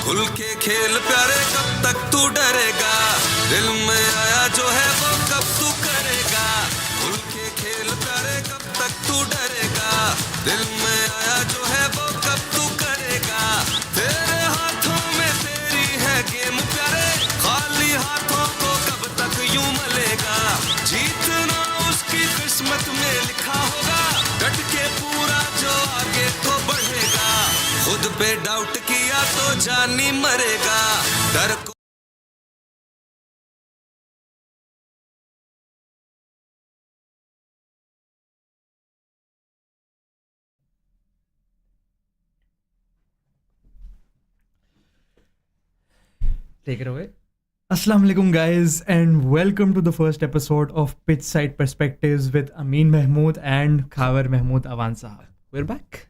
खुल के खेल प्यारे, कब तक तू डरेगा? दिल में आया जो है वो कब तू करेगा? खुल के खेल प्यारे, कब तक तू डरेगा? दिल में आया जो है वो कब तू करेगा? तेरे हाथों में तेरी है गेम प्यारे, खाली हाथों को कब तक यूं मलेगा? जीतना उसकी किस्मत में लिखा होगा, डट के पूरा जो आगे को बढ़ेगा। खुद पे डाउट किया तो जानी मरेगा, डर को Take it away. Assalamu alaikum guys and welcome to the first episode of Pitchside Perspectives with Amin Mahmood and Khavar Mahmood Awan Sahab. We're back.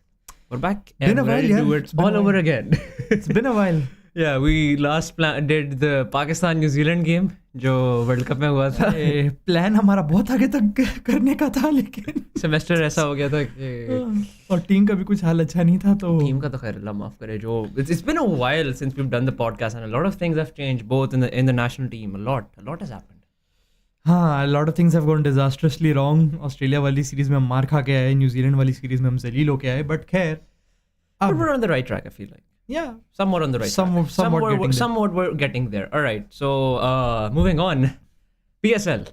We're back. Been And a we're while, ready to yeah. do It's it been a all over while. again. It's been a while. Yeah, we last did the Pakistan-New Zealand game जो world cup में हुआ था. Plan हमारा बहुत आगे तक करने का था लेकिन सेमेस्टर ऐसा हो गया था कि और टीम का भी कुछ हाल अच्छा नहीं था तो टीम का तो खैर अल्लाह माफ करे. जो it's been a while since we've done the podcast and a lot of things have changed both in the national team. A lot has happened. हाँ, a lot of things have gone disastrously wrong. Australia वाली series में हम मार खा के आए, New Zealand वाली series में हम जलील होके आए, बट खैर But we're on the right track, I feel like. yeah, Somewhat on the right track. Somewhat we're getting there. All right. So moving on. PSL.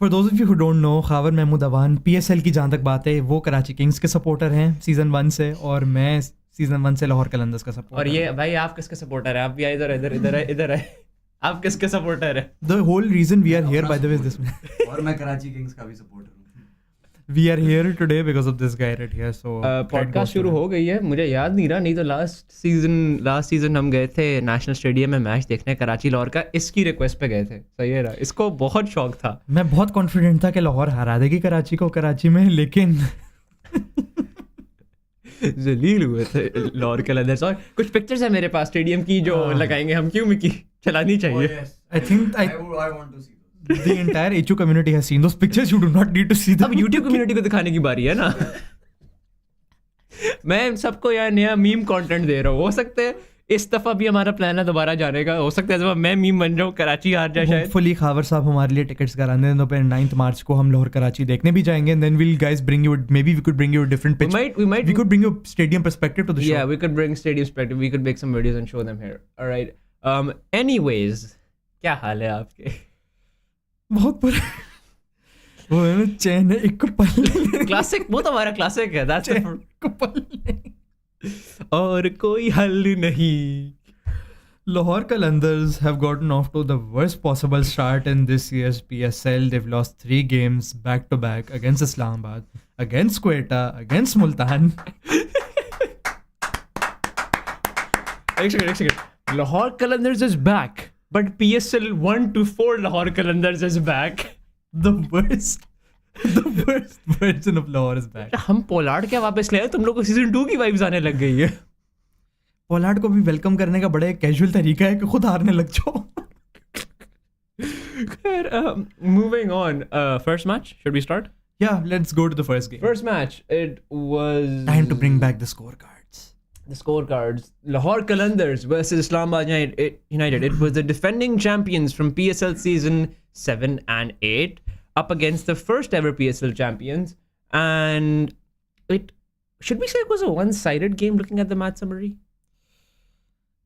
For those of you who don't know, Khawar Mahmood Awan PSL की जहाँ तक बात है वो Karachi Kings के supporter हैं season 1 से, और मैं सीजन 1 से लाहौर कलंदर्स का सपोर्टर. और ये भाई आप किसके सपोर्टर है? आप भी आए इधर है. आप किसके सपोर्टर है? The whole reason we are here, by the way, is this man. और मैं कराची किंग्स का भी सपोर्टर हूँ. We are here today because of this guy right here. So podcast शुरू हो गई है. मुझे याद नहीं रहा, नहीं तो लास्ट सीजन हम गए थे नेशनल स्टेडियम में मैच देखने कराची लाहौर का. इसकी रिक्वेस्ट पे गए थे. सही है ना? इसको बहुत शौक था. मैं बहुत कॉन्फिडेंट था कि लाहौर हरा देगी कराची को कराची में, लेकिन जलील हुए थे लाहौर के लदर्स. और कुछ पिक्चर्स है मेरे पास स्टेडियम की जो लगाएंगे हम. क्यों मिकी चलानी चाहिए. I think I want to see those. the entire HU community has seen those pictures. You do not need to see them. अब YouTube कम्युनिटी को दिखाने की बारी है ना. मैं सबको यार नया मीम कंटेंट दे रहा हूँ. हो सकता है इस दफा भी हमारा प्लान है दोबारा जाने का. हो सकता है मैं मीम बन जाऊँ, कराची हार जाए शायद. Hopefully खावर साहब हमारे लिए टिकट्स कराने दें, तो फिर 9th मार्च को हम लाहौर कराची देखने भी जाएंगे. And then we'll guys bring you, maybe we could bring you a different pitch. We could bring you stadium perspective to the show. Yeah, we could bring stadium perspective. We could make some videos and show them here. All right. Anyways, क्या हाल है आपके? बहुत बुरा. वो है ना, चैन है एक पल. क्लासिक. वो तो हमारा क्लासिक है. That's the एक पल. और कोई हल नहीं. Lahore Qalandars have gotten off to the worst possible start in this year's PSL. They've lost 3 games back to back against Islamabad, against Quetta, against Multan. एक second. Lahore Qalandars is back, but PSL 1-4 Lahore Qalandars is back. The worst version of Lahore is back. हम Pollard क्या वापस ले आए? तुम लोग को season 2 की वाइब्स आने लग गई है. पोलार्ड को भी वेलकम करने का बड़ा एक कैजुअल तरीका है कि खुद हारने लग जाओ. Moving on. First match. Should we start? Yeah, let's go to the first game. First match. It was Time to bring back the scorecards. The scorecards. Lahore Qalandars versus Islamabad United. It was the defending champions from PSL season 7 and 8 up against the first ever PSL champions. And should we say it was a one-sided game looking at the match summary?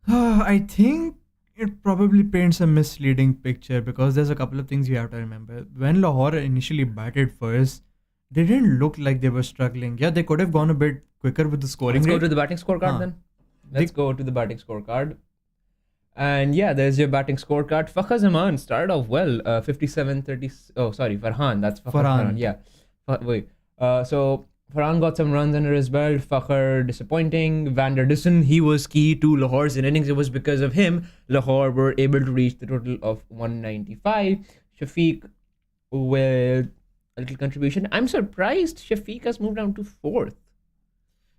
I think it probably paints a misleading picture because there's a couple of things you have to remember. When Lahore initially batted first, they didn't look like they were struggling. Yeah, they could have gone a bit quicker with the scoring. Let's go rate. to the batting scorecard then. Let's go to the batting scorecard. And yeah, there's your batting scorecard. Fakhr Zaman started off well. 57-30. Oh, sorry, Farhan. That's Farhan. Yeah. Wait. So Farhan got some runs under his belt. Fakhr disappointing. Van der Dussen, he was key to Lahore's innings. It was because of him Lahore were able to reach the total of 195. Shafiq with a little contribution. I'm surprised Shafiq has moved down to 4th.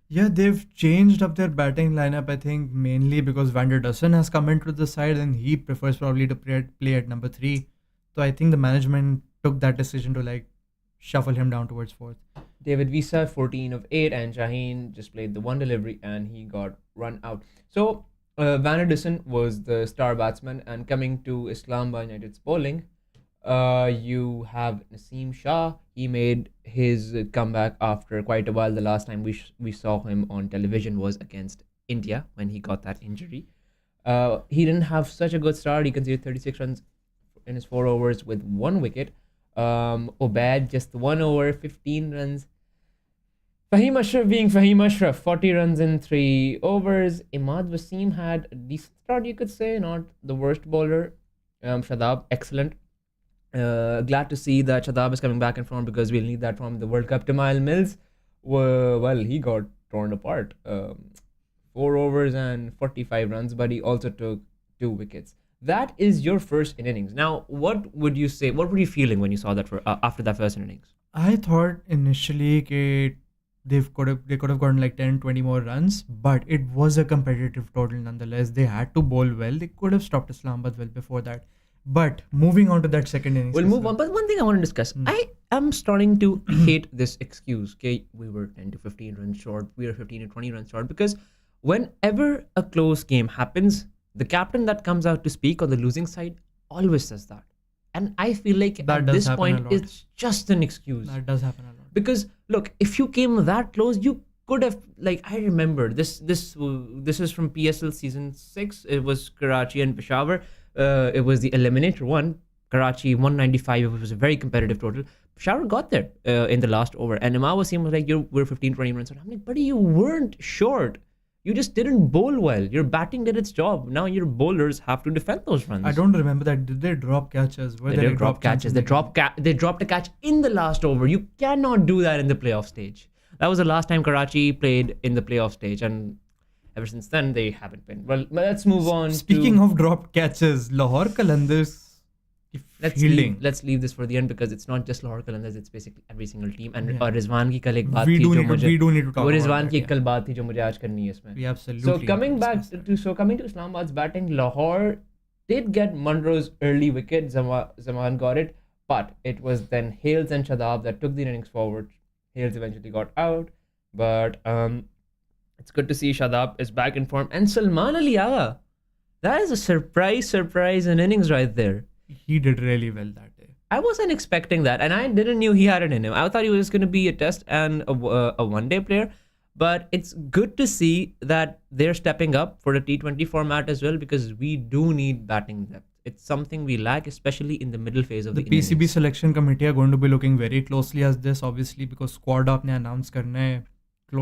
Yeah, they've changed up their batting lineup, I think, mainly because Van der Dussen has come into the side and he prefers probably to play at number 3. So I think the management took that decision to like shuffle him down towards 4th. David Visa, 14 of 8, and Shaheen just played the one delivery and he got run out. So Van der Dussen was the star batsman, and coming to Islamabad United's bowling, you have Naseem Shah. He made his comeback after quite a while. The last time we saw him on television was against India when he got that injury. He didn't have such a good start. He conceded 36 runs in his 4 overs with 1 wicket. Obad just 1 over, 15 runs. Fahim Ashraf being Fahim Ashraf, 40 runs in 3 overs. Imad Wasim had a decent start, you could say, not the worst bowler. Shadab, excellent. Glad to see that Shadab is coming back in form because we'll need that from the World Cup. Tamal Mills, well, he got torn apart. 4 overs and 45 runs, but he also took 2 wickets. That is your first innings. Now, what would you say? What were you feeling when you saw that after that first innings? I thought initially that they could have gotten like 10-20 more runs, but it was a competitive total nonetheless. They had to bowl well. They could have stopped Islamabad well before that. But moving on to that second innings. We'll move on. But one thing I want to discuss. I am starting to hate this excuse. Okay, we were 10 to 15 runs short. We were 15 to 20 runs short. Because whenever a close game happens, the captain that comes out to speak on the losing side always says that. And I feel like at this point, it's just an excuse. That does happen a lot. Because look, if you came that close, you could have, like, I remember this is from PSL season 6. It was Karachi and Peshawar. It was the eliminator one. Karachi 195. It was a very competitive total. Peshawar got there in the last over, and Imad Wasim was like, we're 15-20 runs. I'm like, buddy, you weren't short. You just didn't bowl well. Your batting did its job. Now your bowlers have to defend those runs. I don't remember that. Did they drop catches? They did drop catches. They dropped a catch in the last over. You cannot do that in the playoff stage. That was the last time Karachi played in the playoff stage, and ever since then they haven't been. Well, let's move on. Speaking of dropped catches, Lahore Qalandars fielding. Let's leave this for the end because it's not just Lahore Qalandars, it's basically every single team. And Rizwan ki kal ek baat thi jo mujhe we do need to talk about Rizwan ki kal baat thi jo mujhe aaj karni hai isme. We absolutely. So coming to Islamabad's batting, Lahore did get Munro's early wicket. Zaman got it, but it was then Hales and Shadab that took the innings forward. Hales eventually got out, but it's good to see Shadab is back in form. And Salman Ali Agha, that is a surprise in innings right there. He did really well that day. I wasn't expecting that, and I didn't knew he had it in him. I thought he was going to be a test and a one-day player, but it's good to see that they're stepping up for the T20 format as well, because we do need batting depth. It's something we lack, especially in the middle phase of the innings. PCB selection committee are going to be looking very closely at this, obviously, because squad aapne announce karna hai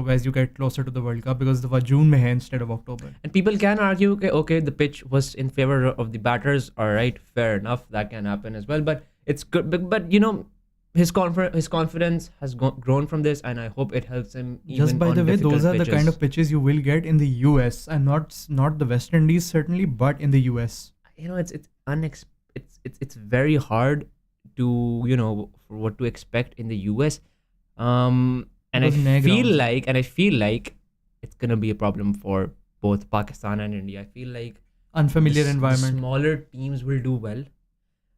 as you get closer to the World Cup, because the June mein hai instead of October. And people can argue, okay, the pitch was in favor of the batters. All right, fair enough, that can happen as well. But it's good. But you know, his confidence has grown from this, and I hope it helps him. Even just by the way, those are pitches. the kind of pitches you will get in the US, and not the West Indies certainly, but in the US. You know, it's very hard to, you know, for what to expect in the US. And I feel like it's gonna be a problem for both Pakistan and India. I feel like unfamiliar environment. Smaller teams will do well,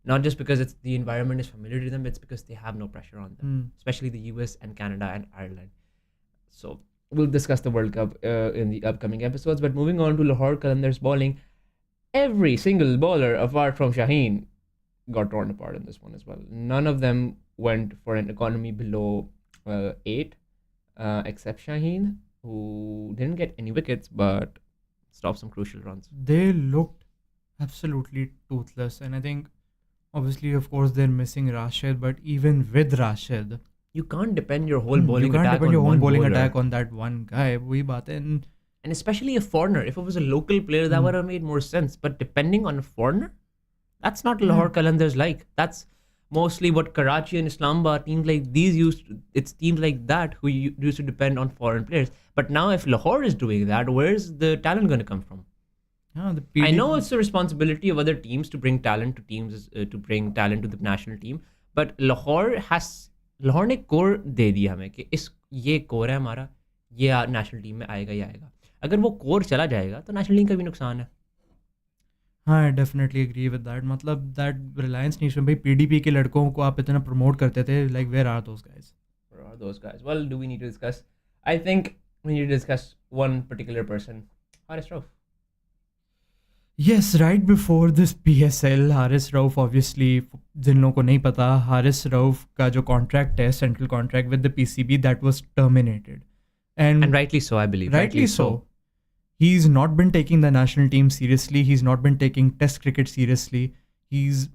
not just because the environment is familiar to them. It's because they have no pressure on them, especially the US and Canada and Ireland. So we'll discuss the World Cup in the upcoming episodes. But moving on to Lahore Qalandars bowling, every single bowler apart from Shaheen got torn apart in this one as well. None of them went for an economy below 8. Except Shaheen, who didn't get any wickets but stopped some crucial runs. They looked absolutely toothless, and I think obviously, of course, they're missing Rashid, but even with Rashid, you can't depend your whole bowling attack on that one guy. And especially a foreigner. If it was a local player, that would have made more sense. But depending on a foreigner, that's not Lahore Qalandars like. That's mostly what Karachi and Islamabad, teams like these it's teams like that who used to depend on foreign players. But now if Lahore is doing that, where's the talent going to come from? Yeah, the I know it's the responsibility of other teams to bring talent to teams, to bring talent to the national team, but Lahore ने core दे दिया हमें कि ये core है हमारा, ये national team में आएगा ही आएगा. अगर वो core चला जाएगा तो national team का भी नुकसान है. हाँ, I definitely agree with that. मतलब that reliance नहीं भाई PDP के लड़कों को आप इतना promote करते थे, like where are those guys? Where are those guys? Well, do we need to discuss? I think we need to discuss one particular person, Haris Rauf. Yes, right before this PSL, Haris Rauf, obviously, जिन लोगों को नहीं पता, Haris Rauf का जो contract है, central contract with the PCB, that was terminated. And rightly so, I believe. Rightly so. He's not been taking the national team seriously. He's not been taking test cricket seriously. He's,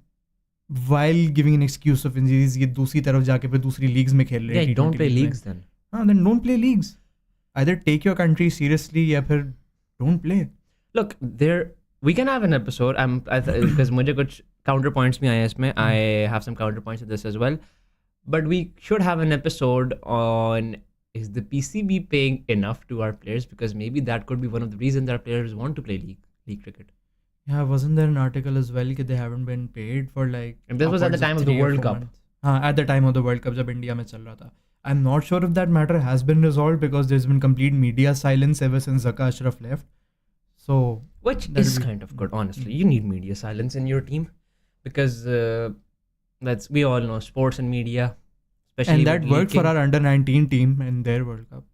while giving an excuse of injuries, ये दूसरी तरफ जाके फिर दूसरी leagues में खेल रहे हैं. Yeah, don't play leagues then. Then don't play leagues. Either take your country seriously या फिर don't play. Look, we can have an episode. Because मुझे कुछ counterpoints भी आए हैं इसमें. I have some counterpoints to this as well. But we should have an episode on, is the PCB paying enough to our players? Because maybe that could be one of the reasons our players want to play league cricket. Yeah, wasn't there an article as well that they haven't been paid for like... And this was at the time of the World Cup. At the time of the World Cup, जब India में चल रहा था. I'm not sure if that matter has been resolved because there's been complete media silence ever since Zaka Ashraf left. So... Which is kind of good, honestly. You need media silence in your team because we all know sports and media. And that worked for our under-19 team in their World Cup.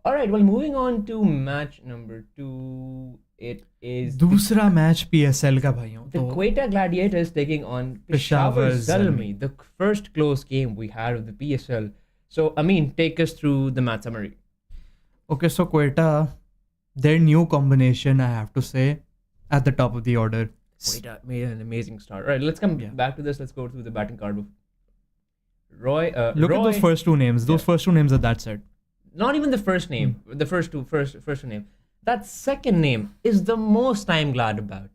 All right, well, moving on to match number 2. It is... दूसरा match PSL का भाइयों. The Quetta Gladiators taking on Peshawar Zalmi, the first close game we had of the PSL. So, Amin, take us through the match summary. Okay, so Quetta, their new combination, I have to say, at the top of the order. Quetta made an amazing start. All right, let's come back to this. Let's go through the batting card. Roy, look at those first two names. Those first two names are that set. Not even the first name. The first two name. That second name is the most I'm glad about.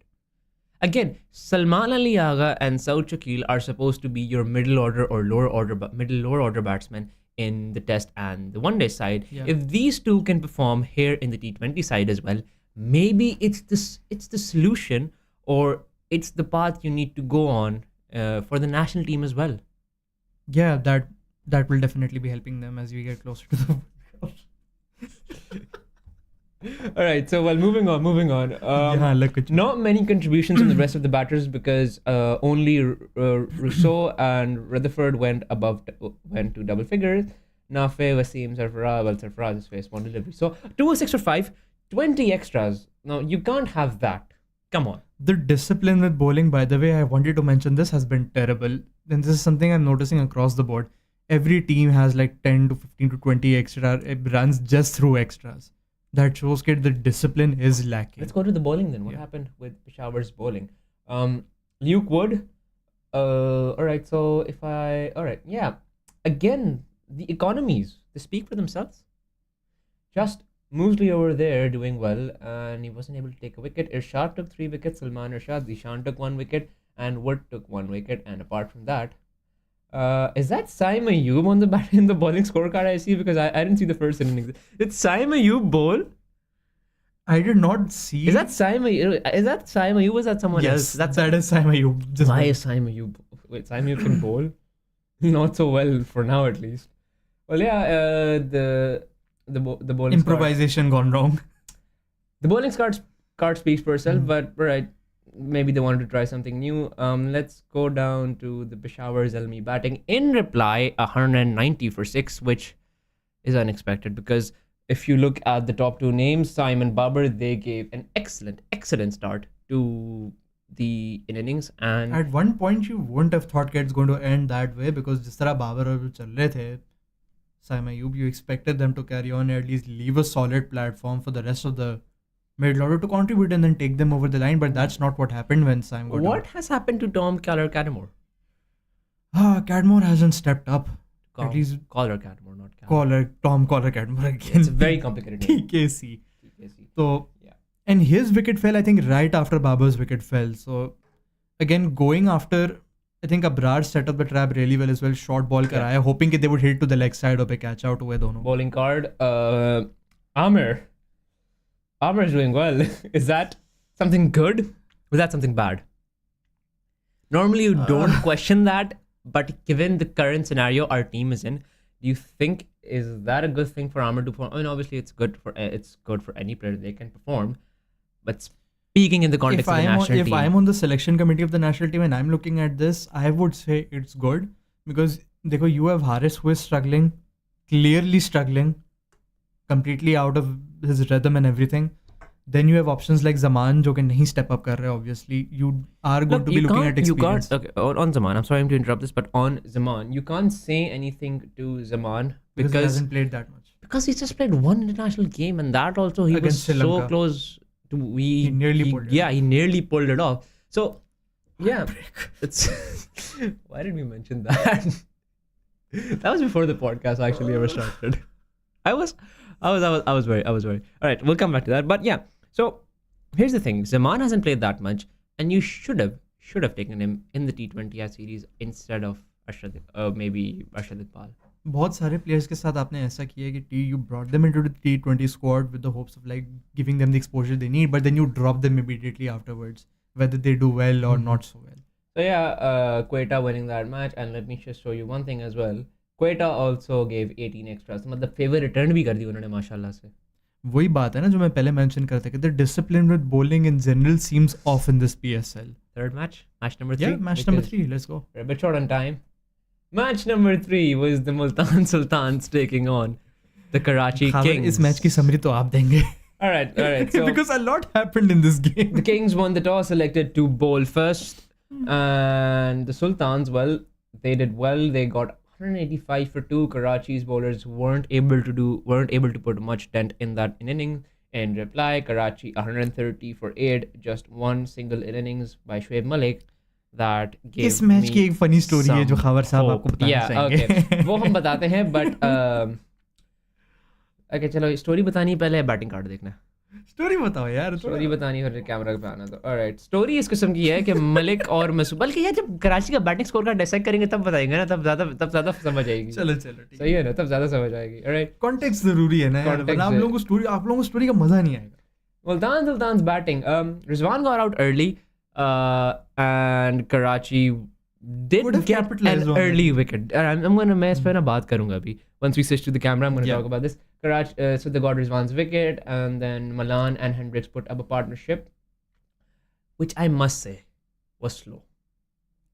Again, Salman Ali Agha and Saud Shakil are supposed to be your middle lower order batsmen in the test and the one day side. Yeah. If these two can perform here in the T20 side as well, maybe it's the solution, or it's the path you need to go on for the national team as well. Yeah, that will definitely be helping them as we get closer to the World Cup. All right, so moving on. Not many contributions from the rest of the batters because only Rousseau and Rutherford went to double figures. Nafe, Wasim, Sarfaraz faced one delivery. So 206 for 5, 20 extras. Now you can't have that. Come on. The discipline with bowling, by the way, I wanted to mention this, has been terrible. And this is something I'm noticing across the board. Every team has like 10 to 15 to 20 extra runs just through extras. That shows that the discipline is lacking. Let's go to the bowling then. What happened with Peshawar's bowling? Luke Wood. Alright, again, the economies, they speak for themselves. Just Moosley over there doing well, and he wasn't able to take a wicket. Irshad took 3 wickets, Salman Irshad, Zishan took 1 wicket, and Wood took 1 wicket. And apart from that, is that Saim Ayub on in the bowling scorecard I see? Because I didn't see the first innings. It's Saim Ayub bowl? I did not see. Is that Saim Ayub? Or is that someone else? That is Saim Ayub. Why is Saim Ayub? Wait, Saim Ayub can bowl? Not so well for now, at least. Well, yeah, the bowling improvisation gone wrong. The bowling card speaks for itself, but right, maybe they wanted to try something new. Let's go down to the Peshawar Zalmi batting. In reply, 190 for 6, which is unexpected because if you look at the top 2 names, Simon Babar, they gave an excellent start to the innings. And at one point, you wouldn't have thought it's going to end that way because जिस तरह बाबर और चल रहे थे, Saim Ayub, you expected them to carry on and at least leave a solid platform for the rest of the middle order to contribute and then take them over the line, but that's not what happened when Saim got What has happened to Tom Cadmore? Cadmore hasn't stepped up. At least Collar Cadmore, not Cadmore. Tom Cadmore again. It's a very complicated name. TKC. So, yeah. And his wicket fell, I think, right after Babar's wicket fell. So, again, going after I think Abrar set up the trap really well as well. Short ball karaya, hoping that they would hit to the leg side or catch out हुए दोनों. Bowling card. Amir. Amir's doing well. Is that something good? Or is that something bad? Normally you don't question that, but given the current scenario our team is in, do you think is that a good thing for Amir to perform? I mean, obviously it's good for any player, they can perform, but speaking in the context of the national team. If I'm on the selection committee of the national team and I'm looking at this, I would say it's good because देखो, you have Haris who is struggling, clearly struggling, completely out of his rhythm and everything. Then you have options like Zaman जो कि नहीं step up कर रहे, obviously. You are going to be looking at experience. Okay, on Zaman, I'm sorry to interrupt this, but on Zaman, you can't say anything to Zaman because he hasn't played that much. Because he's just played one international game, and that also he Against was Sri so Lanka. close to He nearly pulled it. Yeah, he nearly pulled it off. So yeah, it's why did we mention that? That was before the podcast actually ever started. I was worried. All right, we'll come back to that. But yeah, so here's the thing: Zaman hasn't played that much, and you should have taken him in the T20 series instead of maybe Arshad Iqbal. बहुत सारे players के साथ आपने ऐसा किया कि you brought them into the T20 squad with the hopes of like giving them the exposure they need, but then you drop them immediately afterwards, whether they do well or not so well. So yeah, Quetta winning that match, and let me just show you one thing as well. Quetta also gave 18 extras. मतलब favor return भी कर दी उन्होंने माशाल्लाह से. वही बात है ना जो मैं पहले मेंशन करता कि the discipline with bowling in general seems off in this PSL. Third match number 3. Yeah, match number 3. Let's go. We're a bit short on time. Match number 3 was the Multan Sultans taking on the Karachi Kings. इस match की summary तो आप देंगे. All right. So because a lot happened in this game. the Kings won the toss, elected to bowl first, and the Sultans, well, they did well. They got 185 for 2. Karachi's bowlers weren't able to put much dent in that inning. In reply, Karachi 130 for 8, just one single innings by Shoaib Malik. That gave इस match की एक funny story है जो खबर साहब आपको बताना चाहेंगे. Okay. वो हम बताते हैं, but okay, चलो स्टोरी बतानी पहले बैटिंग कार्ड देखना. स्टोरी बताओ यार. स्टोरी बतानी फिर कैमरा पे आना. तो ऑलराइट, स्टोरी इस किस्म की है कि मलिक और मसूद, बल्कि यार जब कराची का बैटिंग स्कोर का डिसाइड करेंगे तब बताएंगे ना, तब ज्यादा समझ आएगी. चलो ठीक सही है ना, तब ज्यादा समझ आएगी. ऑलराइट, कॉन्टेक्स्ट जरूरी है ना यार, वरना आप लोगों को स्टोरी का मजा नहीं आएगा. Multan Sultan's batting. Rizwan got out early, and Karachi did get an early wicket. मैं इस पे ना बात करूंगा अभी. Once we switch to the camera, I'm going to talk about this. Karachi, so they got Rizwan's wicket, and then Malan and Hendricks put up a partnership, which I must say was slow.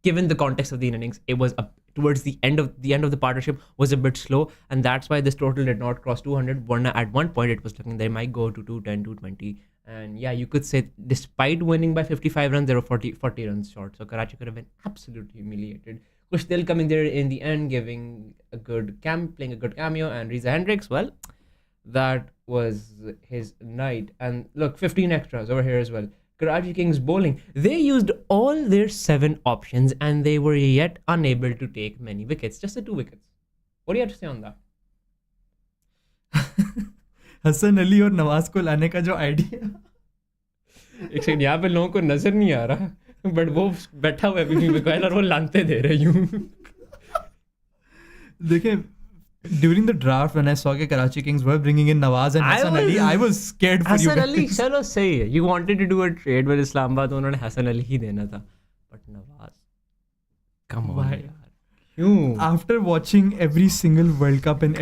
Given the context of the innings, it was towards the end of the partnership was a bit slow, and that's why this total did not cross 200. At one point, it was looking they might go to 210, 220. And yeah, you could say despite winning by 55 runs, they were 40 runs short. So Karachi could have been absolutely humiliated. Kushtil coming there in the end, playing a good cameo, and Riza Hendricks, well, that was his night. And look, 15 extras over here as well. Karachi Kings bowling, they used all their 7 options, and they were yet unable to take many wickets, just the 2 wickets. What do you have to say on that? Hasan Ali और नवाज को लाने का जो idea, एक second, यहाँ पे लोगों को नजर नहीं आ रहा, बट वो बैठा हुआ है बीच में और वो लानते दे रहे यूं. देखिए, during the draft when I saw that Karachi Kings were bringing in Nawaz and Hassan Ali, I was scared for you guys. Hassan Ali, चलो सही है. You wanted to do a trade with Islamabad, तो उन्होंने Hassan Ali ही देना था. But Nawaz, come on यार. क्यों? After watching every single World Cup and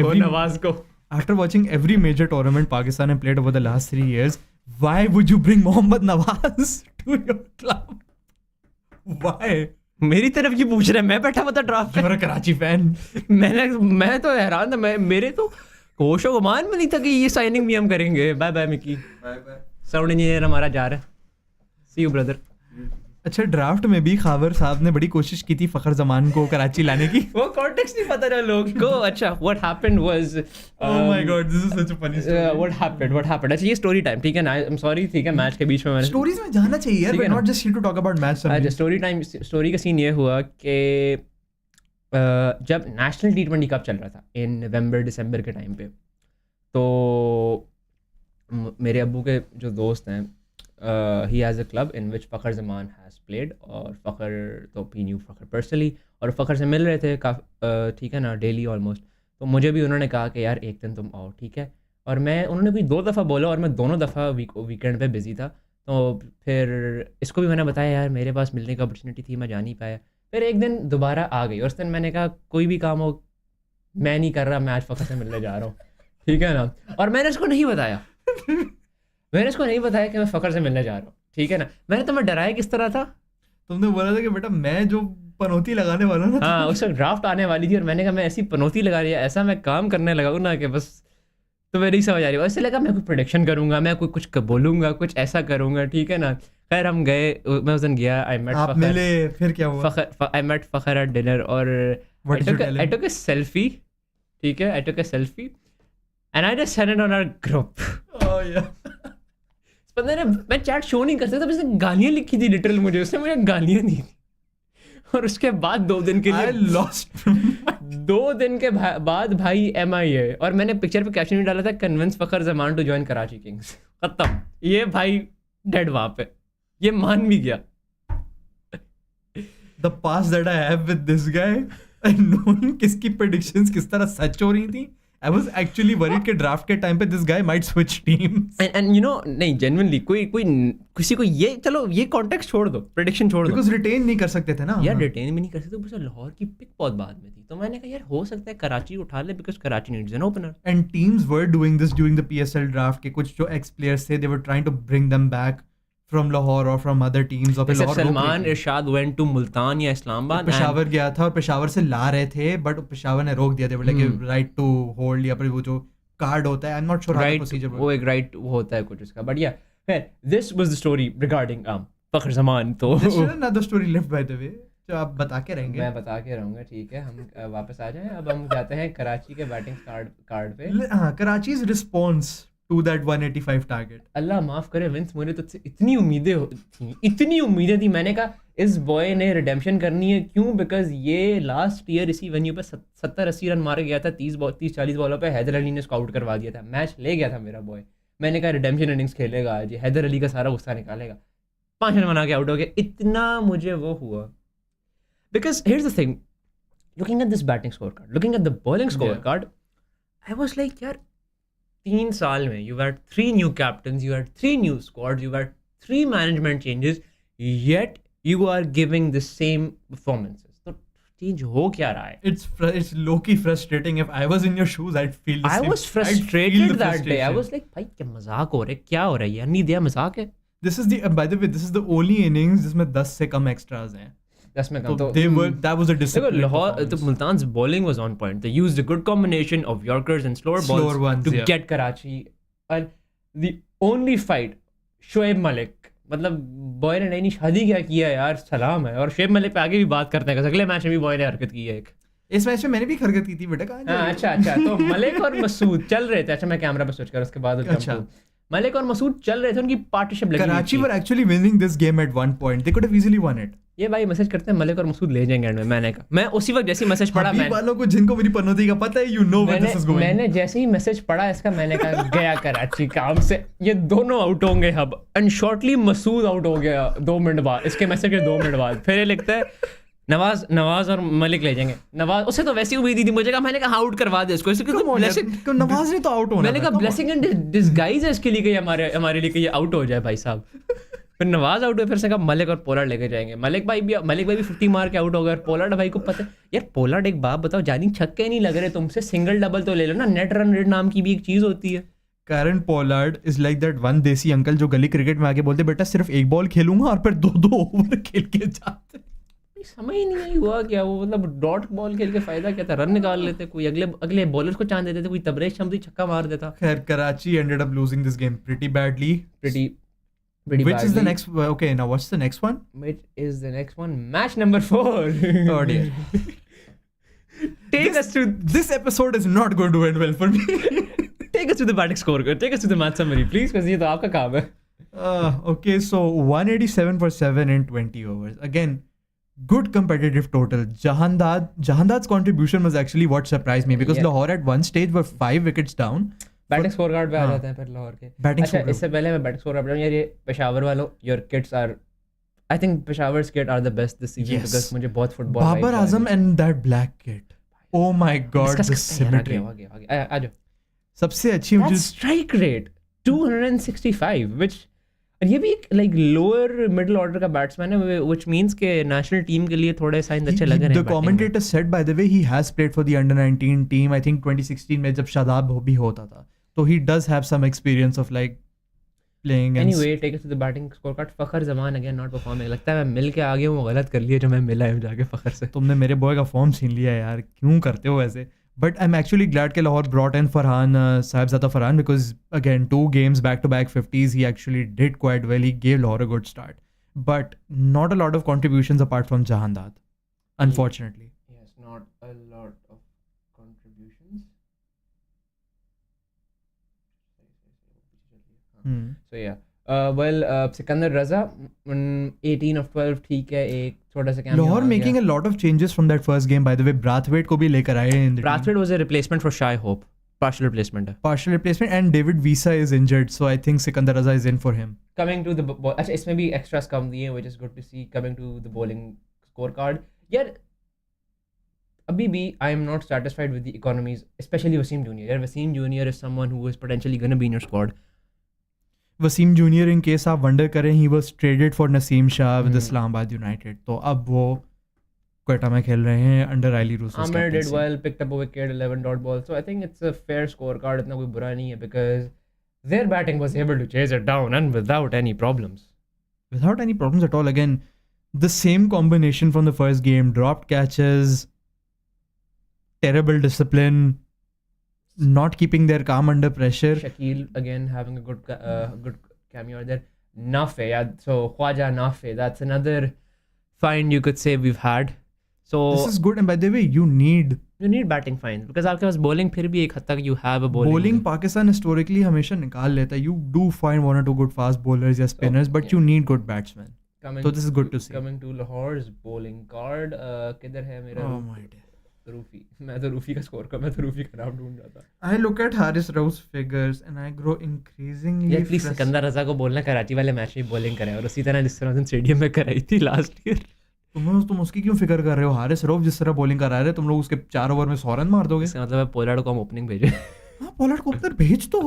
after watching every major tournament Pakistan has played over the last 3 years, why would you bring Mohammad Nawaz to your club? Why? मेरी तरफ की पूछ रहा है, मैं बैठा हुआ था draft You're a Karachi fan. मैं तो हैरान था. मेरे तो होशो गुमान में नहीं था कि ये साइनिंग भी हम करेंगे. Bye bye Mickey. Sound engineer हमारा जा रहा है. See you brother. अच्छा, ड्राफ्ट में भी खावर साहब ने बड़ी कोशिश की थी फखर जमान को कराची लाने की. वो कॉन्टेक्स्ट नहीं पता ना लोग को. अच्छा, what happened was, oh my God, this is such a funny story. What happened. अच्छा, ये स्टोरी टाइम, ठीक है ना. आई एम सॉरी, ठीक है, मैच के बीच में मैंने स्टोरीज में जाना चाहिए यार, but not just here to talk about match. अच्छा, स्टोरी टाइम. स्टोरी का सीन ये हुआ कि जब नेशनल T20 कप चल रहा था इन नवंबर दिसंबर के टाइम पे, तो मेरे अब्बू के जो दोस्त हैं he has a club in which Fakhar Zaman has played, और फ़खर तो he knew फ़खर personally, और फ़खर से मिल रहे थे ठीक है ना, डेली ऑलमोस्ट. तो मुझे भी उन्होंने कहा कि यार एक दिन तुम आओ, ठीक है. और मैं उन्होंने भी 2 दफ़ा बोला और मैं दोनों दफ़ा वीकेंड पे बिज़ी था. तो फिर इसको भी मैंने बताया यार मेरे पास मिलने की अपॉर्चुनिटी थी, मैं जा नहीं पाया. फिर एक दिन दोबारा आ गई और उस दिन मैंने कहा कोई भी काम हो मैं नहीं कर रहा, मैं आज फ़खर से मिलने जा रहा हूँ, ठीक है ना. और मैंने इसको नहीं बताया कि मैं फ़खर से मिलने जा रहा हूँ, ठीक है ना. मैंने तुम्हें डराया किस तरह था? तुमने बोला था कि बेटा मैं जो पनौती लगाने वाला हूं ना. हाँ, उस वक्त ड्राफ्ट आने वाली थी और मैंने कहा मैं ऐसी पनौती लगा रही है, ऐसा मैं काम करने लगा हूँ ना कि बस तुम्हें नहीं समझ आ रही. और इससे लगा मैं कोई प्रोडिक्शन करूंगा, मैं कुछ बोलूंगा, कुछ ऐसा करूंगा, ठीक है ना. खैर हम गए, मैं उस दिन गया, आई मेट आप मिले, फिर क्या हुआ? I met Fakhar at dinner और आई टुक अ सेल्फी, ठीक है, I took a selfie and I just send it on our group. Oh yeah. बंदे ने, मैं चैट शो नहीं कर सकता, उसने गालियाँ लिखी थी लिटरल मुझे, उसने मुझे गालियाँ दी थी. और उसके बाद 2 दिन के लिए I lost 2 दिन के बाद भाई MIA. और मैंने पिक्चर पे कैप्शन भी डाला था, convince Fakhar Zaman to join Karachi Kings. खत्म, ये भाई डेड वहाँ पे, ये मान भी गया. the past that I have with this guy and knowing किसकी predictions किस तरह सच हो रही थी, I was actually worried कि draft के time पे this guy might switch teams. and you know, नहीं genuinely कोई किसी को ये, चलो ये context छोड़ दो, prediction छोड़ दो, Because retain नहीं कर सकते थे ना. यार रिटेन भी नहीं कर सकते. बस लाहौर की पिक बहुत बाद में थी, तो मैंने कहा यार हो सकता है कराची उठा ले, because Karachi needs an opener. And teams were doing this during the PSL draft के कुछ जो ex players थे, they were trying to bring them back from Lahore or from other teams. और जैसे Lahore Salman Irshad went to Multan या इस्लामाबाद, पेशावर गया था और पेशावर से ला रहे थे, बट पेशावर ने रोक दिया. थे बोले कि राइट टू होल्ड, या फिर वो जो कार्ड होता है, I am not sure how the procedure works. वो एक राइट होता है कुछ उसका. But yeah this was the story regarding Fakhar Zaman. तो This is another story left by the way, जो आप बता के रहेंगे. मैं बता के रहूँगा, ठीक है. हम वापस आ जाएं. अब हम जाते हैं कराची के बैटिंग कार्ड पे. हाँ, कराची's response to that 185 target. अल्लाह माफ़ करे विंस, मुझे तो इतनी उम्मीदें थी. मैंने कहा इस बॉय ने रिडेम्पशन करनी है. क्यों? बिकॉज ये लास्ट ईयर इसी वेन्यू पे 70-80 रन मार गया था 30-40 बॉलों पे. हैदर अली ने स्काउट करवा दिया था, मैच ले गया था मेरा बॉय. मैंने कहा रिडेम्पशन इनिंग्स खेलेगा आज, हैदर अली का सारा गुस्सा निकालेगा. 5 रन बना के आउट हो गया. इतना मुझे वो हुआ. Because here's the thing, looking at this batting score card, looking at the bowling score card, I was like यार 3 साल में you had 3 new captains, you had 3 new squads, you had 3 management changes, yet you are giving the same performances. तो change हो क्या रहा है? It's low-key frustrating. If I was in your shoes, I'd feel the I same. was I'd feel frustrated the that day. I frustration. was like भाई क्या मजाक हो रहा है, क्या हो रहा है यार, नहीं दिया मजाक है. This is the by the way, this is the only innings जिसमें 10 से कम extras हैं. 10 में कम. So that was a देखो disciplined लाहौर, तो performance. मुल्तान's bowling was on point. They used a good combination of Yorkers and slower balls Slower ones, to yeah. get Karachi. And the only fight, Shoaib Malik, मतलब boy ने नई शादी क्या किया यार, सलाम है. और शोएब मलिक पे आगे भी बात करते हैं, अगले मैच में भी बॉय ने हरकत की है एक. इस मैच में मैंने भी हरकत की थी बेटा. कहाँ जा रहे हो? अच्छा. तो मलिक और मसूद चल रहे थे. अच्छा मैं कैमरा पे स्विच कर, उसके बाद अच्छा. मलिक और मसूद चल रहे थे, उनकी पार्टनरशिप लगी हुई Karachi थी. were actually winning this game at one point. They could have easily won it. ये भाई मैसेज करते हैं मलिक और मसूद ले जाएंगे एंड में. मैंने कहा, मैं उसी वक्त जैसे मैसेज पढ़ा, हबीब वालों को जिनको मेरी पनौती का पता है, you know where this is going. मैंने जैसे ही मैसेज पढ़ा इसका, मैंने कहा गया कराची काम से, ये दोनों आउट होंगे अब. एंड शॉर्टली मसूद आउट हो गया 2 मिनट बाद, इसके मैसेज के 2 मिनट बाद. फिर ये लिखता है नवाज और मलिक ले जाएंगे. नवाज, उससे तो वैसी उम्मीद ही थी मुझे, कहा मैंने कहा आउट करवा दे इसको. नवाज ने तो आउट होना मैंने कहा ब्लेसिंग एंड डिसगाइज है इसके लिए कि हमारे लिए कि ये आउट हो जाए भाई साहब. फिर नवाज आउट हुए, फिर से कहा मलिक और पोलार्ड लेके जाएंगे. मलिक भाई भी 50 मार के आउट हो गए. पोलार्ड भाई को पता है यार, पोलार्ड एक बात बताओ, जानी छक्के नहीं लग रहे तुमसे, सिंगल डबल तो ले लो ना. नेट रन रेट नाम की भी एक चीज होती है. Karen Pollard is like that one देसी अंकल जो गली क्रिकेट में आके बोलते बेटा सिर्फ एक बॉल खेलूंगा और फिर 2-2 ओवर खेल के जाते. समझ ही नहीं आई हुआ क्या वो, मतलब डॉट बॉल खेल के फायदा क्या था. रन निकाल लेते, कोई अगले बॉलर्स को चांस देते थे, कोई तबरेज शम्सी छक्का मार देता. खैर Karachi ended up losing this game pretty badly. Pretty Which badly. is the next? Okay, now what's the next one? Which is the next one? Match number 4. Oh dear. Take us to This episode is not going to end well for me. take us to the batting score. Take us to the match summary, please, because ये तो आपका काम है. Okay, so 187 for 7 in 20 overs. Again, good competitive total. Jahandad's contribution was actually what surprised me, because Yeah. Lahore at one stage were 5 wickets down batting score card पे आ हाँ, जाते हैं फिर लाहौर के। बैटिंग अच्छा, इससे पहले मैं बैटिंग स्कोर कार्ड यार, ये पेशावर वालों, your kids are, I think Peshawar kid are the best this season, because मुझे बहुत football Babar Azam and that black kid, oh my god, the symmetry. आ जाओ। सबसे अच्छी मुझे स्ट्राइक रेट 265 व्हिच, और ये भी एक लाइक लोअर मिडिल ऑर्डर का बैट्समैन है, व्हिच मींस के नेशनल टीम के लिए थोड़े साइंस अच्छे लग रहे हैं। The commentator said, by the way, he has played for the under-19 team. I think 2016 में जब शादाब भी होता था, तो he does have some experience of like playing. Anyway, take us to the batting scorecard. Fakhar Zaman again not performing. लगता है मैं मिल के आ गया हूँ, गलत कर लिया जो मैं मिला है जाके फखर से। तुमने मेरे बॉय का फॉर्म छीन लिया यार, क्यों करते हो ऐसे? But I'm actually glad कि Lahore brought in Farhan, Sahibzada Farhan, because again 2 games back-to-back 50s, he actually did quite well. He gave Lahore a good start, but not a lot of contributions apart from Jahandad, unfortunately. Yes, not a lot of contributions. So yeah. Sikandar Raza, 18 of 12 ठीक है, एक छोटा सा cameo Lahore आ making गया। a lot of changes from that first game. By the way, Brathwaite को भी लेकर आए in the team. Brathwaite was a replacement for Shai Hope, partial replacement है। Partial replacement, and David Visa is injured, so I think Sikandar Raza is in for him. Coming to the अच्छा, इसमें भी extras कम दिए, which is good to see. Coming to the bowling scorecard, यार अभी भी I am not satisfied with the economies, especially Wasim Junior. यार Wasim Junior is someone who is potentially going to be in your squad. Wasim Junior, in case आप wonder करें, he was traded for Naseem Shah with Islamabad United. तो अब वो क्वेटा में खेल रहे हैं under Ali Rusa's Amir did captaincy. well, picked up a wicket, 11 dot ball. So I think it's a fair scorecard. इतना कोई बुरा नहीं है, because their batting was able to chase it down and without any problems. Without any problems at all. Again, the same combination from the first game: dropped catches, terrible discipline, not keeping their calm under pressure. Shakil again having a good cameo there. Nafe, yeah. So Khwaja Nafe, that's another find you could say we've had. So This is good, and by the way, you need batting finds, because आपके पास bowling फिर भी एक हद तक you have a bowling. Pakistan historically हमेशा निकाल लेता है. You do find 1 or 2 good fast bowlers या spinners, but you need good batsmen. So this is good to see. Coming to Lahore's bowling card, किधर है मेरा? Oh my God. रूफी, मैं तो रूफी का स्कोर मैं तो रूफी का नाम ढूंढ रहा था। I look at Haris Rauf's figures and I grow increasingly यार प्लीज सिकंदर रजा को बोलना कराची वाले मैच में बॉलिंग करे, और उसी तरह जिस तरह उसने स्टेडियम में कराई थी लास्ट ईयर। तुम उसकी क्यों फिक्र कर रहे हो? हारिस रऊफ जिस तरह बॉलिंग करा रहे हैं, तुम लोग उसके 4 ओवर में 100 रन मार दोगे। इसका मतलब है पोलार्ड को हम ओपनिंग भेजे। हाँ, पोलार्ड को ओपनर भेज दो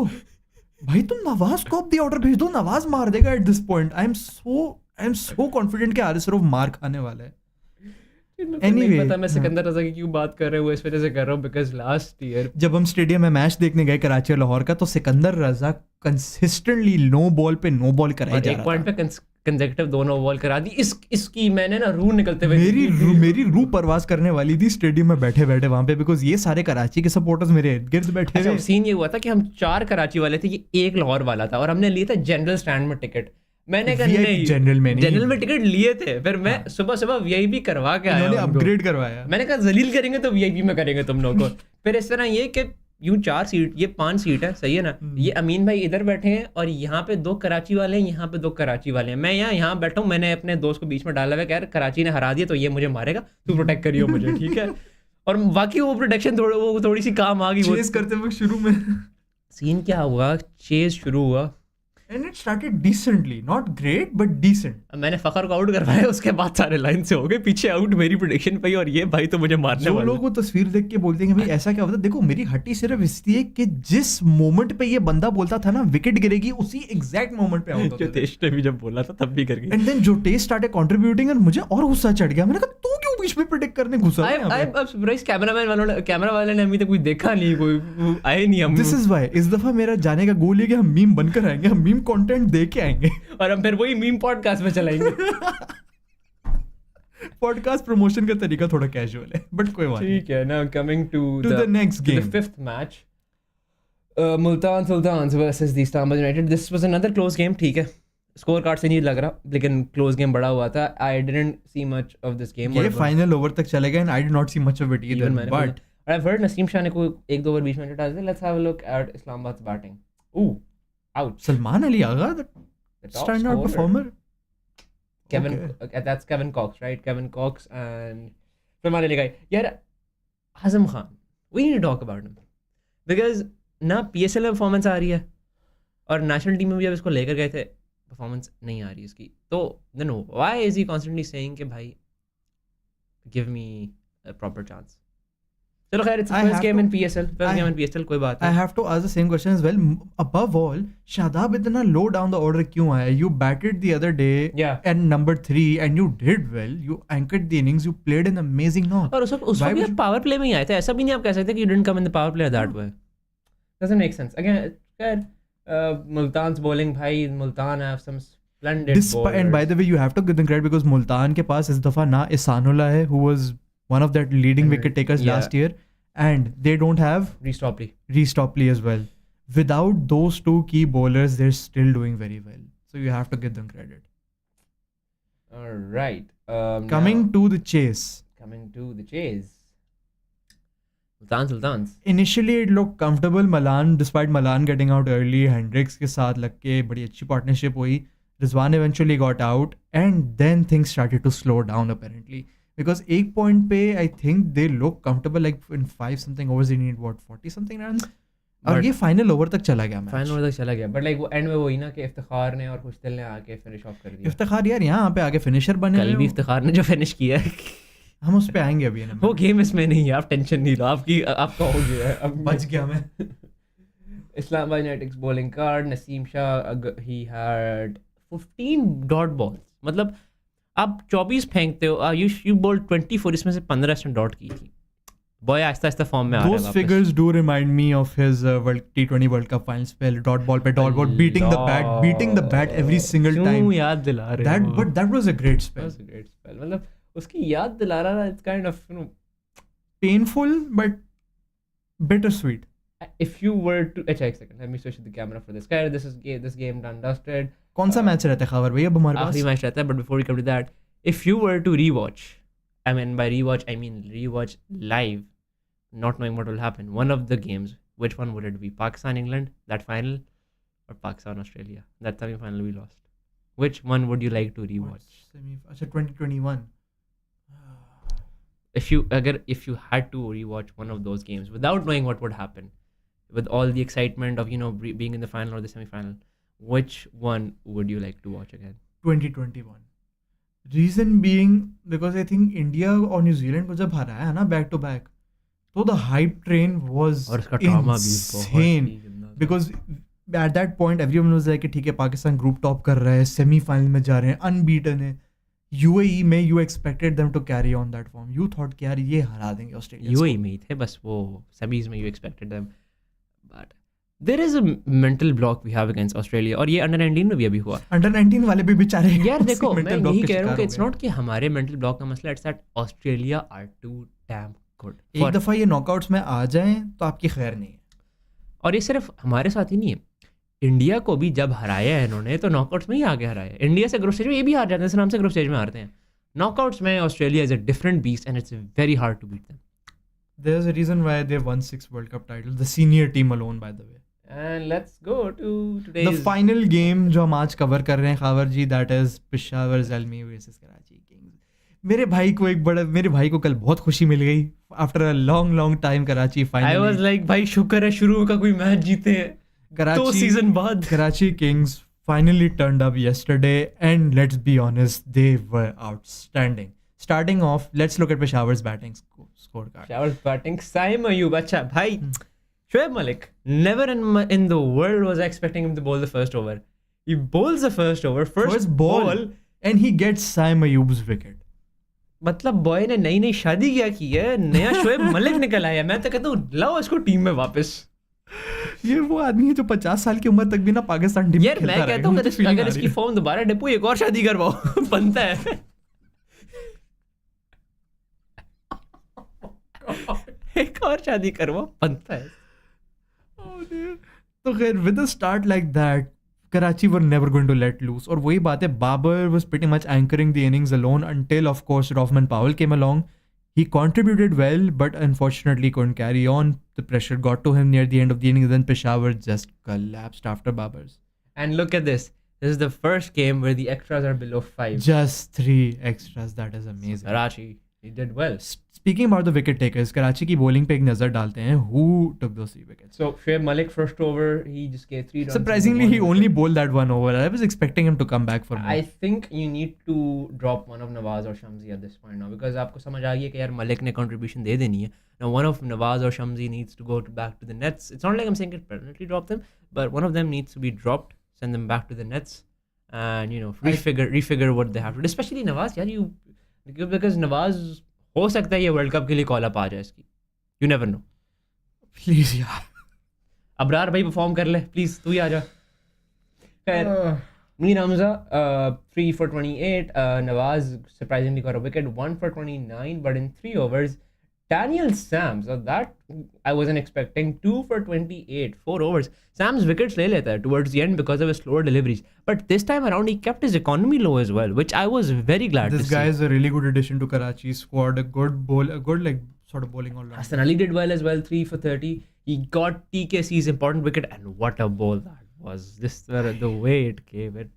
भाई, तुम नवाज को दी ऑर्डर भेज दो, नवाज मार देगा at this point. I am so confident कि हारिस रऊफ मार खाने वाला है। Anyway, नहीं पता मैं सिकंदर रजा की क्यों बात कर रहे हो, इस वजह से कर रहा हूँ बिकॉज लास्ट ईयर जब हम स्टेडियम में मैच देखने गए कराची और लाहौर का, तो सिकंदर रजा कंसिस्टेंटली नो बॉल पे नो बॉल कराई जा एक रहा पॉइंट था। पे कंसेक्यूटिव दोनों बॉल करा दी। इसकी मैंने ना रूह निकलते हुए मेरी रूह परवास करने वाली थी स्टेडियम में बैठे बैठे वहां पे, बिकॉज ये सारे कराची के सपोर्टर्स मेरे इर्द गिर्द बैठे अच्छा, हुए। सीन ये हुआ था कि हम 4 कराची वाले थे, ये एक लाहौर वाला था, और हमने लिया था जनरल स्टैंड में टिकट। मैंने कहा नहीं, जनरल में टिकट लिए थे, फिर मैं सुबह वीआईपी करवा के आया, अपग्रेड करवाया। मैंने कहा जलील करेंगे तो वीआईपी में करेंगे तुम लोग को। फिर इस तरह ये कि यूं 4 सीट, ये 5 सीट है, सही है ना? ये अमीन भाई इधर बैठे हैं और यहाँ पे 2 कराची वाले हैं, यहाँ पे 2 कराची वाले हैं, मैं यहाँ बैठा हूँ। मैंने अपने दोस्त को बीच में डाला हुआ, यार कराची ने हरा दिया तो ये मुझे मारेगा, तू प्रोटेक्ट करियो मुझे, ठीक है? और बाकी वो प्रोटेक्शन थोड़ी सी काम आ गई। चेस करते वक्त शुरू में सीन क्या हुआ, चेस शुरू हुआ and it started decently, not great but decent. मैंने फखर को आउट करवाया, उसके बाद सारे लाइन से हो गए पीछे आउट मेरी प्रेडिक्शन पे, और ये भाई तो मुझे मारने जो वाला। लोग वो तस्वीर देख के बोलते हैं कि भाई ऐसा क्या होता है, देखो मेरी हट्टी सिर्फ इसलिए कि जिस मोमेंट पे ये बंदा बोलता था ना विकेट गिरेगी, उसी एग्जैक्ट मोमेंट पे आउट होता था। तेज ने भी जब बोला था तब भी कर गई। एंड देन जो टेस्ट स्टार्टेड कंट्रीब्यूटिंग और मुझे और गुस्सा चढ़ गया। मैंने कहा तू क्यों बीच में प्रेडिक्ट करने घुसा है? अब सरप्राइज कैमरा वाले ने अभी तक कोई देखा नहीं, कोई आए नहीं। हम दिस इज व्हाई इस दफा मेरा जाने का गोल है कि हम मीम बनकर आएंगे, हम मीम कंटेंट देख के आएंगे और हम फिर वही मीम पॉडकास्ट में चलाएंगे। पॉडकास्ट प्रमोशन का तरीका थोड़ा कैजुअल है, बट कोई बात नहीं। ठीक है ना। Coming to the next game, the 5th match, Multan Sultans versus the Islamabad United. This was another close game, ठीक है, स्कोर कार्ड से नहीं लग रहा, लेकिन क्लोज गेम बड़ा हुआ था। I didn't see much of this game. ये फाइनल ओवर तक चले गए and I did not see much of it either, but I have heard Naseem Shah ने कोई 1-2 ओवर बीच में डाल दिया। Let's have a look at Islamabad batting. Oh out, Salman Ali Agha, the stand out performer. That's Kevin Cox, right? Kevin Cox and Salman Ali guy. Yeah, Hazem Khan. We need to talk about him because ना PSL में performance आ रही है और national team में भी जब इसको लेकर गए थे परफॉर्मेंस नहीं आ रही इसकी, तो then why is he constantly saying कि भाई give me a proper chance. चलो खैर, it's I first have game to- in PSL, first game in PSL, कोई बात I नहीं. have to ask the same question as well. Above all, Shadab इतना low down the order क्यों आया? You batted the other day Yeah. at number 3 and you did well. You anchored the innings. You played an amazing knock. और उस Why वक्त would you- power play में ही आए थे, ऐसा भी नहीं आप कह सकते कि you didn't come in the power play that way. Doesn't make sense. Again खैर, मुल्तान's bowling, भाई Multan have some splendid Despite, and by the way, you have to give them credit because Multan के पास इस दफा ना Isanullah है, who was one of that leading And, wicket takers yeah. last year, and they don't have Restopley. Reece Topley as well. Without those two key bowlers, they're still doing very well. So you have to give them credit. All right. Coming now, to the chase. coming to the chase. Sultans. Initially, it looked comfortable. Malan, despite Malan getting out early, Hendricks के साथ लग के बड़ी अच्छी partnership हुई. Rizwan eventually got out, and then things started to slow down apparently. Because एक point पे, I think they look comfortable. Like in 5 something overs, they need what 40 something runs. और But- ये final over तक चला गया match. Final over तक चला गया, बट लाइक वो एंड में वही ना कि इफ्तिखार ने और खुशदिल ने आके फिनिश ऑफ कर दिया. इफ्तिखार यार यहाँ पे आगे फिनिशर बने कल हुए भी हैं. इफ्तिखार ने जो फिनिश किया है, हम उस पे आएंगे अभी ना. वो गेम इसमें नहीं है, आप टेंशन नहीं लो, आपका हो गया है. अब बच गया मैं. Islamabad United's bowling card, Naseem Shah, he had 15 dot balls. मतलब आप 24 फेंकते हो, you bowled 24, इसमें से 15 इसने डॉट की थी. बॉय आहिस्ता आहिस्ता फॉर्म में आ रहा है Those वापस. figures do remind me of his T20 World Cup final spell. Dot ball पे dot ball, beating the bat every single क्यों time. याद दिला रहे That, हो? but that was a great That spell. was a great spell. मतलब उसकी याद दिला रहा था. It's kind of, you know, Painful but bittersweet. if you were to अच्छा एक second, let me switch to the camera for this. Guys, this game done dusted. कौन सा मैच रहता है खबर भाई अब हमारे आखिरी पास? मैच रहता है, but before we come to that, if you were to rewatch, I mean by rewatch I mean rewatch live, not knowing what will happen, one of the games, which one would it be? Pakistan England, that final, or Pakistan Australia, that semi-final we lost? Which one would you like to rewatch? अच्छा 2021. If you had to rewatch one of those games without knowing what would happen, with all the excitement of, you know, being in the final or the semi-final, which one would you like to watch again? 2021. Reason being because I think India और New Zealand को जब हराया है ना back to back, तो the hype train was और उसका drama भी बहुत insane. ही गंदा था. Because at that point everyone was like कि ठीक है पाकिस्तान ग्रुप टॉप कर रहा है, सेमीफाइनल में जा रहे हैं, अनबीटन है. UAE में you expected them to carry on that form. You thought कि यार ये हरा देंगे ऑस्ट्रेलिया. UAE में ही थे बस, वो semis में you expected them, but there is a mental block we have against Australia, और ये under 19 में भी अभी हुआ. अंडर 19 वाले भी बेचारे यार देखो, मैं mental block यही के कह रहा हूँ शिकार कि हो it's गए. not कि हमारे mental block का मसला, it's that Australia are too damn good. एक दफा ये नॉकआउट्स में आ जाएं तो आपकी खैर नहीं है. और ये सिर्फ हमारे साथ ही नहीं है, इंडिया को भी जब हराया है इन्होंने तो नॉकआउट्स में ही आगे हराया. इंडिया से ग्रुप स्टेज में ये भी हार जाते हैं, इस नाम से ग्रुप स्टेज में हारते हैं. नॉकआउट्स में Australia is a different beast and it's very hard to beat them. There's a reason why they've won 6 World Cup titles. The senior team alone, by the way. And let's go to The today's final game जो हम आज cover कर रहे हैं खावर जी, that is Peshawar Zalmi versus Karachi Kings. मेरे भाई को कल बहुत खुशी मिल गई. After a long time Karachi finally. I was like भाई शुक्र है शुरू का कोई मैच जीते हैं 2 सीजन बाद. Karachi Kings finally turned up yesterday, and let's be honest, they were outstanding. Starting off, let's look at Peshawar's batting scorecard. Shower batting Saim Ayub. अच्छा भाई Shoaib Malik, never in the world was I expecting him to bowl the first over. He bowls the first over, first ball. And he gets Saim Ayub's wicket. मतलब boy ने नई शादी क्या की है, नया शोएब मलिक निकल आया. मैं तो कहता हूँ लाओ इसको टीम में वापस. ये वो आदमी है जो 50 साल की उम्र तक भी ना पाकिस्तान टीम में यार मैं खेलता कहता हूँ रहेगा. अगर इसकी फॉर्म दोबारा डिपो एक और शादी करवाओ बनता है. एक और शादी करवाओ बनता है. तो खैर with a start like that, Karachi were never going to let loose. और वही बात है, Babar was pretty much anchoring the innings alone until of course Rothman Powell came along. He contributed well, but unfortunately couldn't carry on. The pressure got to him near the end of the inning, and then Peshawar just collapsed after Babar's. And look at this. This is the first game where the extras are below 5. Just 3 extras. That is amazing. Karachi He did well. Speaking about the wicket takers, Karachi की bowling पे एक नजर डालते हैं. Who took those 3 wickets? So Shoaib Malik first over, he just gave 3 runs. Surprisingly, he only bowled that 1 over. I was expecting him to come back for more. I think you need to drop one of Nawaz or Shamsi at this point now because आपको समझ आ गई है कि यार मलिक ने contribution दे देनी है. Now one of Nawaz or Shamsi needs to go back to the nets. It's not like I'm saying it permanently drop them, but one of them needs to be dropped, send them back to the nets, and refigure what they have to do. Especially Nawaz, यार because Nawaz हो सकता है ये world cup के लिए call up आ जाए इसकी. You never know. Please यार. अबरार भाई परफॉर्म कर ले प्लीज, तू ही आ जा. खैर Mir Hamza 3 for 28. Nawaz surprisingly got a wicket, 1 for 29, but in 3 overs. Daniel Sams, that I wasn't expecting, 2 for 28, 4 overs. Sams wickets le leta hai towards the end because of his slower deliveries, but this time around he kept his economy low as well, which I was very glad to see. This guy is a really good addition to Karachi's squad. A good like sort of bowling all round. Hassan Ali did well as well, 3 for 30. He got TKC's important wicket, and what a ball that was. The way it came, it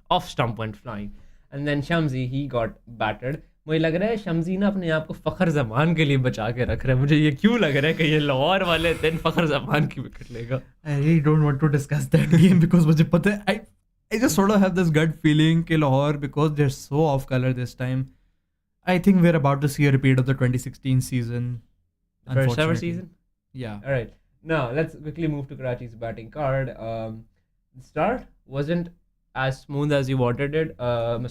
off stump went flying. And then Shamsi, he got battered. मुझे लग रहा है शमसी ना अपने आप को फ़खर ज़मान के लिए बचा के रख रहा है. मुझे ये क्यों लग रहा है कि ये लाहौर वाले दिन फ़खर ज़मान की विकेट लेगा. I really don't want to discuss that game because मुझे पता है I just sort of have this gut feeling कि Lahore, because they're so off color this time, I think we're about to see a repeat of the 2016 season. First ever season? Yeah. All right. Now, let's quickly move to Karachi's batting card. The start wasn't as smooth as you wanted it.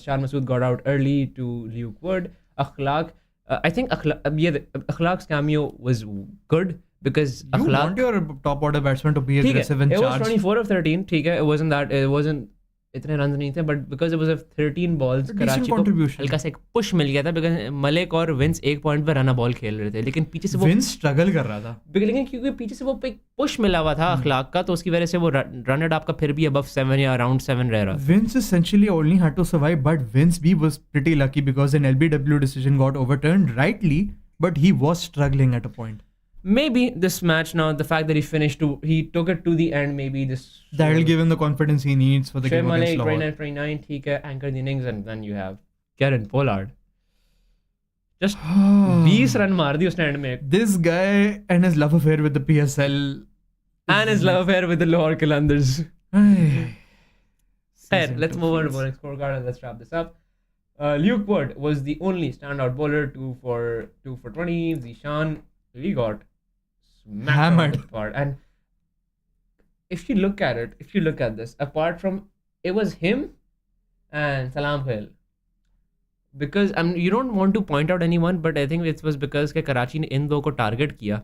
Shah Masood got out early to Luke Wood. I think Akhlaq's cameo was good because You Akhlaq... want your top order batsman to be ठीक है, aggressive and it was charged. 24 of 13. ठीक है, it wasn't इतने runs नहीं थे, but because it was of 13 balls, A decent Karachi को contribution. हल्का सा एक push मिल गया था because मलिक और विंस एक point पे रन बॉल खेल रहे थे, लेकिन पीछे से वो Vince struggle कर रहा था. लेकिन क्योंकि पीछे से वो एक पुश मिला हुआ था अखलाक का, तो उसकी वजह से वो रन रेट आपका फिर भी above 7 या around 7 रह रहा. Vince essentially only had to survive, but Vince B was pretty lucky because an LBW decision got overturned rightly, but he was struggling at a point. Maybe this match now, the fact that he took it to the end, maybe this... That'll give him the confidence he needs for the Shoaib game against Malik, Lahore. 29, ठीक है, anchor the innings, and then you have Kieran Pollard. Just 20 run मार दी उसने end में. This guy and his love affair with the PSL. And his love affair with the Lahore Qalandars. Hey, Let's move on to the next scorecard and let's wrap this up. Luke Wood was the only standout bowler, 2 for 20. Zishan, he got Hammered. apart. And if you look at this, apart from, it was him and Salam Khail. Because you don't want to point out anyone, but I think it was because के कराची ने इन दो को target किया.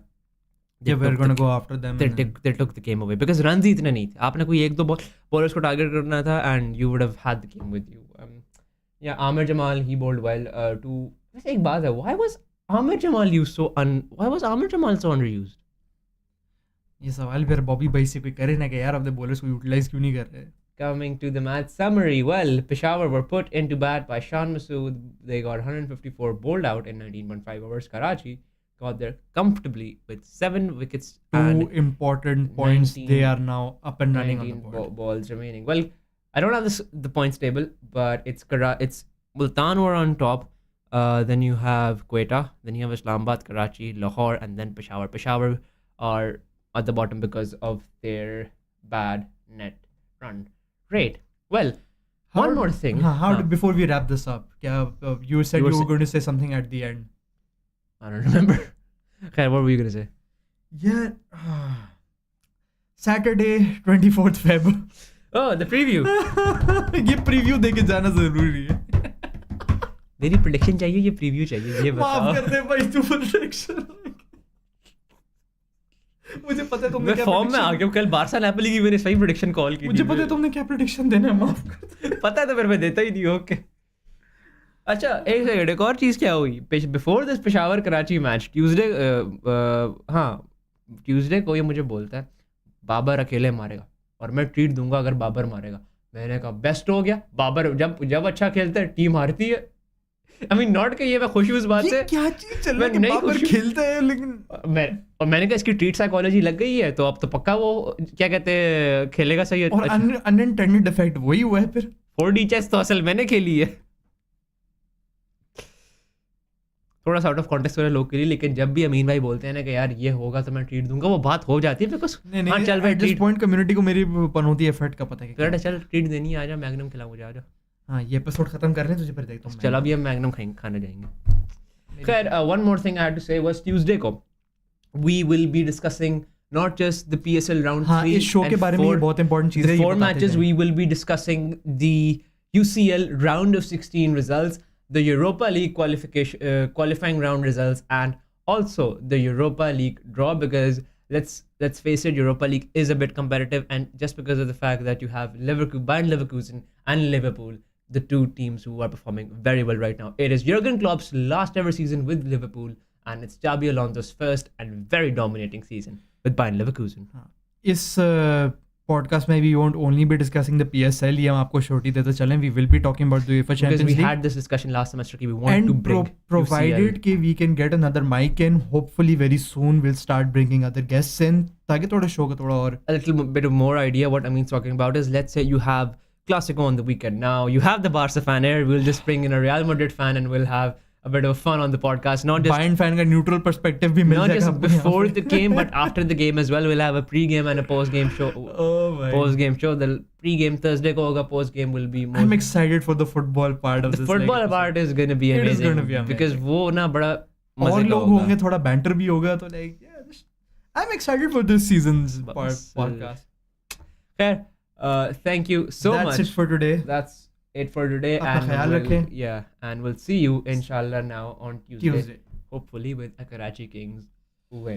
Yeah, we're going to go after them. They took the game away because runs ही इतने नहीं थे. आपने कोई एक दो bowlers को target करना था and you would have had the game with you. Yeah, Amir Jamal, he bowled well. वैसे एक बात है, why was Amir Jamal so underused? ये सवाल फिर बॉबी भाई से कोई करे ना कि यार अपने bowlers को utilize क्यों नहीं कर रहे. Coming to the match summary, well, Peshawar were put into bat by Shan Masood. They got 154 bowled out in 19.5 overs. Karachi got there comfortably with 7 wickets. Two important points. 19 They are now up and running on the 19 board. balls remaining. Well, I don't have the points table, but it's Multan were on top. Then you have Quetta. Then you have Islamabad, Karachi, Lahore, and then Peshawar. Peshawar are at the bottom because of their bad net run rate. Well, one more thing. Before we wrap this up, you said you were going to say something at the end. I don't remember. Okay, what were you going to say? Yeah. Saturday, 24th Feb. Oh, the preview. ये preview देके जाना जरूरी है. मेरी prediction चाहिए, ये preview चाहिए, ये बताओ. माफ कर दे भाई, तू prediction. मुझे पता है तुमने क्या फॉर्म में आ गया. कल बारसा नेपोली की मैंने सही प्रेडिक्शन कॉल की. मुझे पता है तुमने क्या प्रेडिक्शन देना है, माफ कर दे. पता है तो फिर मैं देता ही नहीं. ओके. अच्छा, एक सेकंड, एक और चीज़ क्या हुई before this Peshawar Karachi match Tuesday को ये मुझे बोलता है बाबर अकेले मारेगा और मैं ट्रीट दूंगा अगर बाबर मारेगा. मैंने कहा बेस्ट हो गया. बाबर जब अच्छा खेलता है टीम हारती है. I mean, not कि ये मैं खुश हूँ इस बात से. क्या चीज चल रहा है कि बाबर खेलता है, लेकिन मैंने कहा इसकी ट्रीट साइकोलॉजी लग गई है तो अब तो पक्का वो क्या कहते हैं खेलेगा सही. और अनइंटेंडेड इफेक्ट वही हुआ है. फिर 4D चेस तो असल मैंने खेली है. थोड़ा सा आउट ऑफ कॉन्टेक्स्ट हो रहा है लोग के लिए, लेकिन जब भी अमीन भाई बोलते हैं ना कि यार ये होगा तो मैं ट्रीट दूंगा, वो बात हो जाती है बिकॉज नहीं हाँ नहीं, चल भाई at this treat, point community को मेरी पनौती एफर्ट का पता है कि चल ट्रीट देनी है, आ जा मैग्नम खिला मुझे, आ जा हाँ ये एपिसोड खत्म कर रहे हैं तुझे फिर देखता हूँ चल अभी हम मैग्नम खाने जाएंगे। खैर one more thing I had to say was Tuesday को we will be discussing not just the PSL round हाँ 3 इस शो के and बारे में ये 4, बहुत इंपॉर्टेंट चीज़ है, the ये 4 बताते matches जाएं। we will be discussing the UCL round of 16 results, the Europa League qualifying round results, and also the Europa League draw, because let's face it, Europa League is a bit competitive, and just because of the fact that you have Bayern Leverkusen and Liverpool, the two teams who are performing very well right now. It is Jurgen Klopp's last ever season with Liverpool, and it's Xabi Alonso's first and very dominating season with Bayern Leverkusen. इस podcast में we won't only be discussing the PSL, ये हम आपको छोटी देते चलें, we will be talking about the UEFA Because Champions we League, had this discussion last semester, we want to and bring provided UCL. कि we can get another mic in, hopefully very soon we'll start bringing other guests in, ताकि थोड़ा show का थोड़ा और A little bit of more idea what Amin's talking about is, let's say you have Clasico on the weekend now, you have the Barca fan here, we'll just bring in a Real Madrid fan and we'll have a bit of fun on the podcast, not just Bayern fan का neutral perspective भी मिल not जाएगा just आपको यहाँ before पे। the game but after the game as well. We'll have a pre-game and a post-game show. Oh my, Post-game show, the pre-game Thursday को होगा, post-game will be more. I'm excited for the football part of The this football like, part is going to be It is amazing, gonna be amazing. because वो ना बड़ा और मजे का लोग होगा. होंगे, थोड़ा banter भी होगा, तो like yeah, I'm excited for this season's बस, podcast. खैर, thank you so That's much. it for today. That's it for today, अपना and ख्याल रखें। yeah, and we'll see you inshallah now on Tuesday, Tuesday. hopefully with a Karachi Kings win.